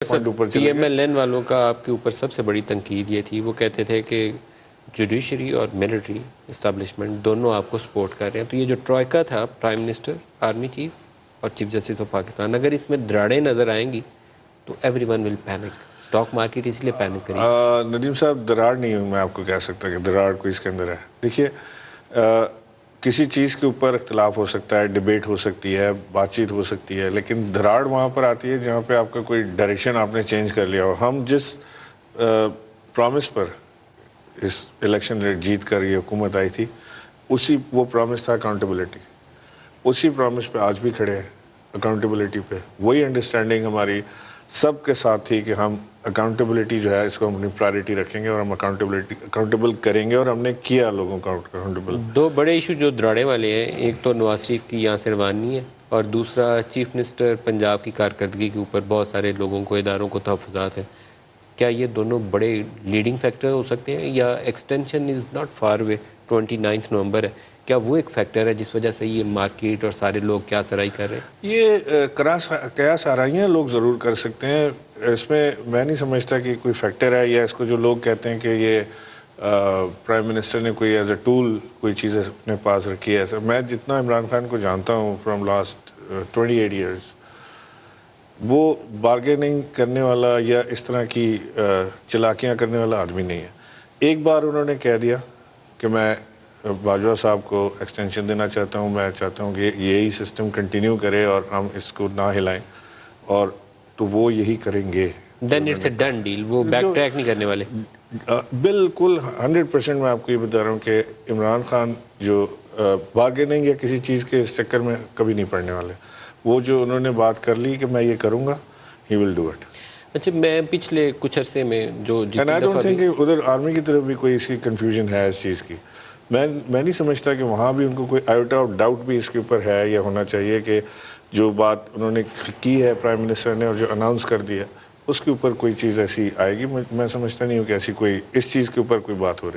P M L N والوں کا آپ کے اوپر سب سے بڑی تنقید یہ تھی، وہ کہتے تھے کہ جوڈیشری اور ملٹری اسٹیبلشمنٹ دونوں آپ کو سپورٹ کر رہے ہیں. تو یہ جو ٹرائکا تھا، پرائم منسٹر، آرمی چیف اور چیف جسٹس آف پاکستان، اگر اس میں دراڑیں نظر آئیں گی تو everyone will panic. Stock market اس لیے پینک کرے گی. ندیم صاحب، دراڑ نہیں ہوں میں آپ کو کہہ سکتا کہ دراڑ کوئی اس کے اندر ہے. دیکھیے، کسی چیز کے اوپر اختلاف ہو سکتا ہے، ڈیبیٹ ہو سکتی ہے، بات چیت ہو سکتی ہے، لیکن دراڑ وہاں پر آتی ہے جہاں پہ آپ کا کوئی ڈائریکشن آپ نے چینج کر لیا ہو. ہم جس پرامس پر اس الیکشن جیت کر یہ حکومت آئی تھی، وہ پرامس تھا اکاؤنٹیبلٹی. اسی پرامس پہ آج بھی کھڑے ہیں، اکاؤنٹیبلٹی پہ. وہی انڈرسٹینڈنگ ہماری سب کے ساتھ تھی کہ ہم اکاؤنٹیبلٹی جو ہے اس کو ہم اپنی پرائرٹی رکھیں گے اور ہم اکاؤنٹیبل کریں گے، اور ہم نے کیا لوگوں کو اکاؤنٹیبل. دو بڑے ایشو جو دراڑے والے ہیں، ایک تو نواز شریف کی یہاں سے روانی ہے، اور دوسرا چیف منسٹر پنجاب کی کارکردگی کے اوپر بہت سارے لوگوں کو، اداروں کو تحفظات ہیں. کیا یہ دونوں بڑے لیڈنگ فیکٹر ہو سکتے ہیں، یا ایکسٹینشن از ناٹ فار وے، 29 نومبر ہے، کیا وہ ایک فیکٹر ہے جس وجہ سے یہ مارکیٹ اور سارے لوگ کیا سرائی کر رہے ہیں؟ یہ قیاس آرائیاں لوگ ضرور کر سکتے ہیں. اس میں نہیں سمجھتا کہ کوئی فیکٹر ہے، یا اس کو جو لوگ کہتے ہیں کہ یہ پرائم منسٹر نے کوئی ایز اے ٹول کوئی چیز اپنے پاس رکھی ہے. میں جتنا عمران خان کو جانتا ہوں فرام لاسٹ 28 ایئرز، وہ بارگیننگ کرنے والا یا اس طرح کی چلاکیاں کرنے والا آدمی نہیں ہے. ایک بار انہوں نے کہہ دیا کہ میں باجوہ صاحب کو ایکسٹینشن دینا چاہتا ہوں، میں چاہتا ہوں کہ یہی سسٹم کنٹینیو کرے اور ہم اس کو نہ ہلائیں، اور تو وہ یہی کریں گے. دین اٹس اے ڈن ڈیل، وہ بیک ٹریک نہیں کرنے والے. بالکل 100% میں آپ کو یہ بتا رہا ہوں کہ عمران خان جو بارگیننگ یا کسی چیز کے اس چکر میں کبھی نہیں پڑنے والے. وہ جو انہوں نے بات کر لی کہ میں یہ کروں گا، ہی ول ڈو اٹ. اچھا، میں پچھلے کچھ عرصے میں جو اینڈ آئی ڈونٹ تھنک کہ ادھر آرمی کی طرف بھی کوئی اس کی کنفیوژن ہے اس چیز کی. میں نہیں سمجھتا کہ وہاں بھی ان کو کوئی آئیوٹا آف ڈاؤٹ بھی اس کے اوپر ہے یا ہونا چاہیے کہ جو بات انہوں نے کی ہے پرائم منسٹر نے اور جو اناؤنس کر دیا اس کے اوپر کوئی چیز ایسی آئے گی. میں سمجھتا نہیں ہوں کہ ایسی کوئی اس چیز کے اوپر کوئی بات ہو رہی.